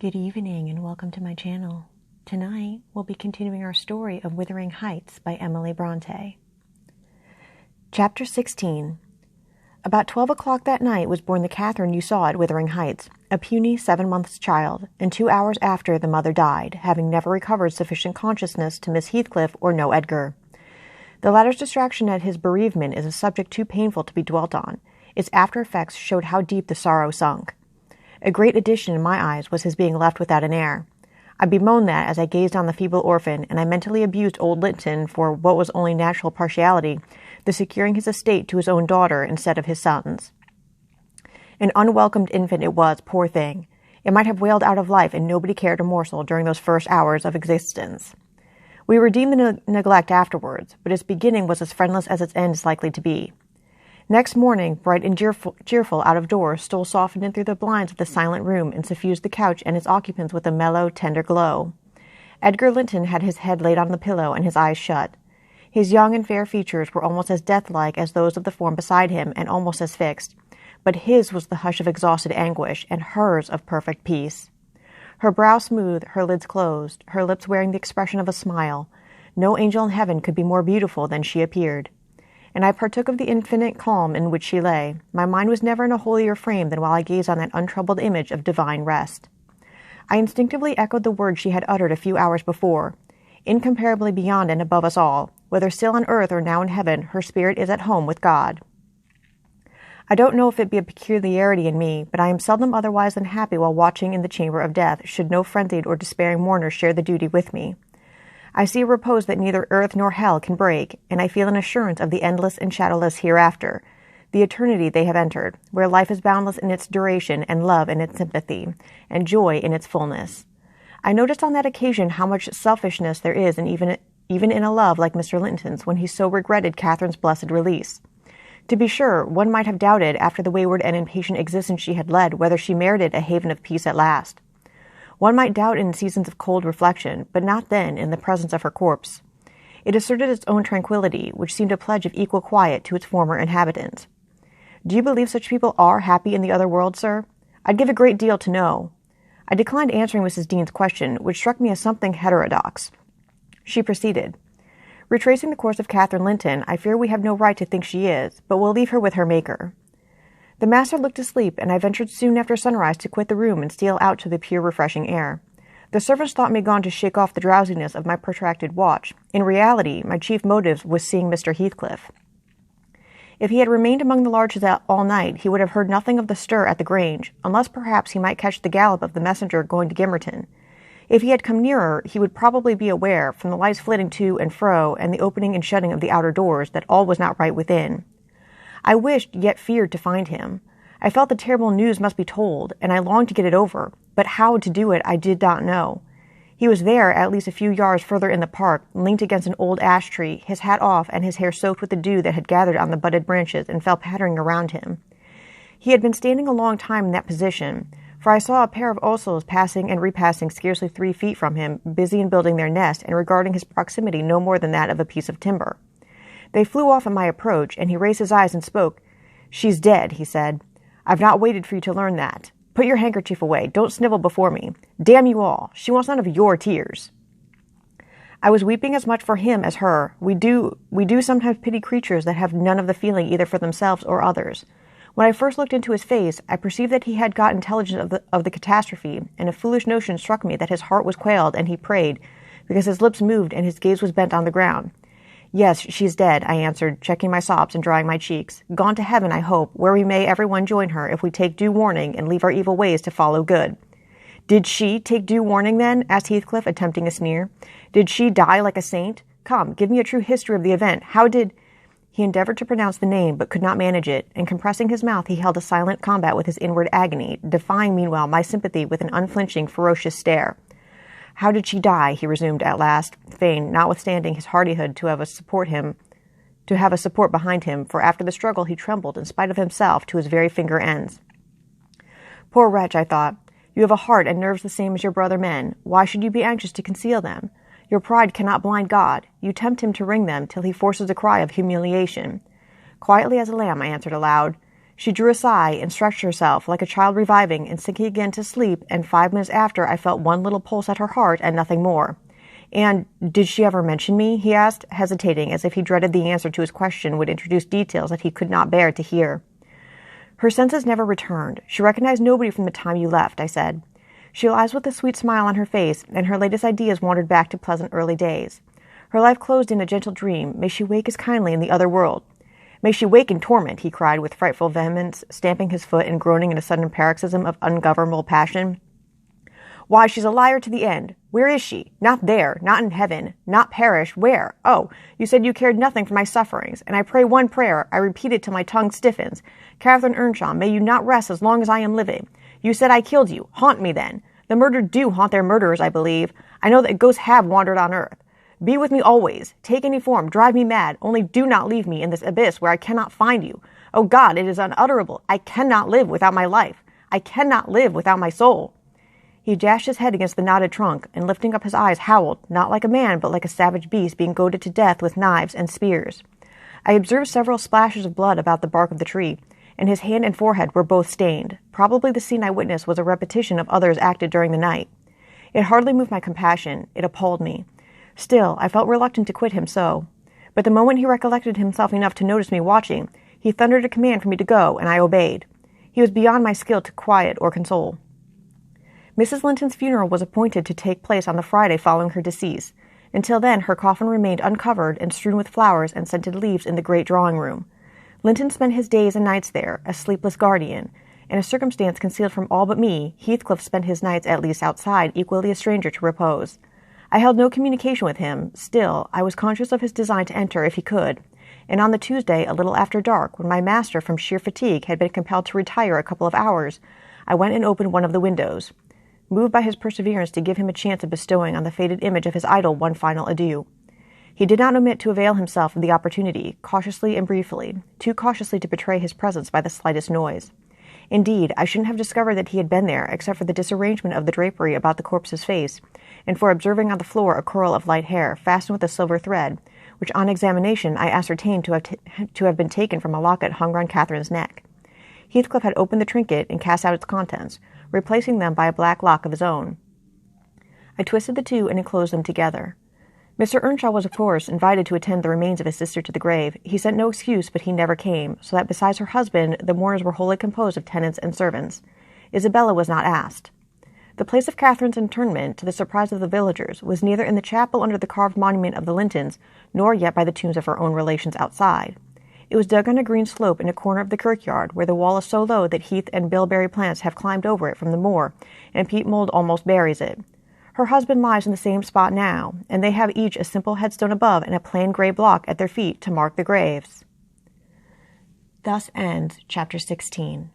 Good evening and welcome to my channel. Tonight, we'll be continuing our story of Wuthering Heights by Emily Bronte. Chapter 16. About 12 o'clock that night was born the Catherine you saw at Wuthering Heights, a puny 7-month child, and 2 hours after the mother died, having never recovered sufficient consciousness to miss Heathcliff or know Edgar. The latter's distraction at his bereavement is a subject too painful to be dwelt on. Its after effects showed how deep the sorrow sunk. A great addition in my eyes was his being left without an heir. I bemoaned that as I gazed on the feeble orphan, and I mentally abused old Linton for what was only natural partiality, the securing his estate to his own daughter instead of his son's. An unwelcomed infant it was, poor thing. It might have wailed out of life, and nobody cared a morsel during those first hours of existence. We redeemed the neglect afterwards, but its beginning was as friendless as its end is likely to be. Next morning, bright and cheerful out of doors, stole softly in through the blinds of the silent room and suffused the couch and its occupants with a mellow, tender glow. Edgar Linton had his head laid on the pillow and his eyes shut. His young and fair features were almost as death-like as those of the form beside him, and almost as fixed. But his was the hush of exhausted anguish, and hers of perfect peace. Her brow smooth, her lids closed, her lips wearing the expression of a smile. No angel in heaven could be more beautiful than she appeared. And I partook of the infinite calm in which she lay. My mind was never in a holier frame than while I gazed on that untroubled image of divine rest. I instinctively echoed the words she had uttered a few hours before. Incomparably beyond and above us all, whether still on earth or now in heaven, her spirit is at home with God. I don't know if it be a peculiarity in me, but I am seldom otherwise than happy while watching in the chamber of death, should no frenzied or despairing mourner share the duty with me. I see a repose that neither earth nor hell can break, and I feel an assurance of the endless and shadowless hereafter, the eternity they have entered, where life is boundless in its duration, and love in its sympathy, and joy in its fullness. I noticed on that occasion how much selfishness there is even in a love like Mr. Linton's, when he so regretted Catherine's blessed release. To be sure, one might have doubted, after the wayward and impatient existence she had led, whether she merited a haven of peace at last. One might doubt in seasons of cold reflection, but not then in the presence of her corpse. It asserted its own tranquillity, which seemed a pledge of equal quiet to its former inhabitant. Do you believe such people are happy in the other world, sir? I'd give a great deal to know. I declined answering Mrs. Dean's question, which struck me as something heterodox. She proceeded. Retracing the course of Catherine Linton, I fear we have no right to think she is, but we'll leave her with her Maker. The master looked asleep, and I ventured soon after sunrise to quit the room and steal out to the pure, refreshing air. The servants thought me gone to shake off the drowsiness of my protracted watch. In reality, my chief motive was seeing Mr. Heathcliff. If he had remained among the larches all night, he would have heard nothing of the stir at the Grange, unless perhaps he might catch the gallop of the messenger going to Gimmerton. If he had come nearer, he would probably be aware, from the lights flitting to and fro, and the opening and shutting of the outer doors, that all was not right within. I wished, yet feared to find him. I felt the terrible news must be told, and I longed to get it over, but how to do it I did not know. He was there, at least a few yards further in the park, leant against an old ash tree, his hat off and his hair soaked with the dew that had gathered on the budded branches and fell pattering around him. He had been standing a long time in that position, for I saw a pair of osels passing and repassing scarcely 3 feet from him, busy in building their nest and regarding his proximity no more than that of a piece of timber. They flew off at my approach, and he raised his eyes and spoke. "She's dead," he said. "I've not waited for you to learn that. Put your handkerchief away. Don't snivel before me. Damn you all. She wants none of your tears." I was weeping as much for him as her. We do sometimes pity creatures that have none of the feeling either for themselves or others. When I first looked into his face, I perceived that he had got intelligence of the catastrophe, and a foolish notion struck me that his heart was quailed, and he prayed, because his lips moved and his gaze was bent on the ground. "Yes, she's dead," I answered, checking my sobs and drying my cheeks. "Gone to heaven, I hope, where we may every one join her, if we take due warning and leave our evil ways to follow good." "Did she take due warning, then?" asked Heathcliff, attempting a sneer. "Did she die like a saint? Come, give me a true history of the event. How did—" He endeavored to pronounce the name, but could not manage it, and compressing his mouth, he held a silent combat with his inward agony, defying meanwhile my sympathy with an unflinching, ferocious stare. "How did she die?" he resumed at last, fain, notwithstanding his hardihood, to have a support behind him, for after the struggle he trembled, in spite of himself, to his very finger ends. "Poor wretch," I thought, "you have a heart and nerves the same as your brother men. Why should you be anxious to conceal them? Your pride cannot blind God. You tempt him to wring them till he forces a cry of humiliation." Quietly as a lamb, I answered aloud, She drew a sigh and stretched herself like a child reviving and sinking again to sleep, and 5 minutes after I felt one little pulse at her heart and nothing more. And did she ever mention me? He asked, hesitating as if he dreaded the answer to his question would introduce details that he could not bear to hear. Her senses never returned. She recognized nobody from the time you left, I said. She lies with a sweet smile on her face, and her latest ideas wandered back to pleasant early days. Her life closed in a gentle dream. May she wake as kindly in the other world. May she wake in torment, he cried with frightful vehemence, stamping his foot and groaning in a sudden paroxysm of ungovernable passion. Why, she's a liar to the end. Where is she? Not there, not in heaven, not perished. Where? Oh, you said you cared nothing for my sufferings, and I pray one prayer, I repeat it till my tongue stiffens. Catherine Earnshaw, may you not rest as long as I am living. You said I killed you. Haunt me then. The murdered do haunt their murderers, I believe. I know that ghosts have wandered on earth. Be with me always. Take any form. Drive me mad. Only do not leave me in this abyss where I cannot find you. Oh God, it is unutterable. I cannot live without my life. I cannot live without my soul. He dashed his head against the knotted trunk, and lifting up his eyes howled, not like a man, but like a savage beast being goaded to death with knives and spears. I observed several splashes of blood about the bark of the tree, and his hand and forehead were both stained. Probably the scene I witnessed was a repetition of others acted during the night. It hardly moved my compassion. It appalled me. Still, I felt reluctant to quit him so. But the moment he recollected himself enough to notice me watching, he thundered a command for me to go, and I obeyed. He was beyond my skill to quiet or console. Mrs. Linton's funeral was appointed to take place on the Friday following her decease. Until then, her coffin remained uncovered and strewn with flowers and scented leaves in the great drawing-room. Linton spent his days and nights there, a sleepless guardian. In a circumstance concealed from all but me, Heathcliff spent his nights at least outside, equally a stranger to repose. I held no communication with him. Still, I was conscious of his design to enter if he could, and on the Tuesday, a little after dark, when my master from sheer fatigue had been compelled to retire a couple of hours, I went and opened one of the windows, moved by his perseverance to give him a chance of bestowing on the faded image of his idol one final adieu. He did not omit to avail himself of the opportunity, cautiously and briefly, too cautiously to betray his presence by the slightest noise. Indeed, I shouldn't have discovered that he had been there, except for the disarrangement of the drapery about the corpse's face, and for observing on the floor a curl of light hair, fastened with a silver thread, which on examination I ascertained to have been taken from a locket hung round Catherine's neck. Heathcliff had opened the trinket and cast out its contents, replacing them by a black lock of his own. I twisted the two and enclosed them together. Mr. Earnshaw was, of course, invited to attend the remains of his sister to the grave. He sent no excuse, but he never came, so that besides her husband, the mourners were wholly composed of tenants and servants. Isabella was not asked. The place of Catherine's interment, to the surprise of the villagers, was neither in the chapel under the carved monument of the Lintons, nor yet by the tombs of her own relations outside. It was dug on a green slope in a corner of the kirkyard, where the wall is so low that heath and bilberry plants have climbed over it from the moor, and peat mold almost buries it. Her husband lies in the same spot now, and they have each a simple headstone above and a plain gray block at their feet to mark the graves. Thus ends Chapter 16.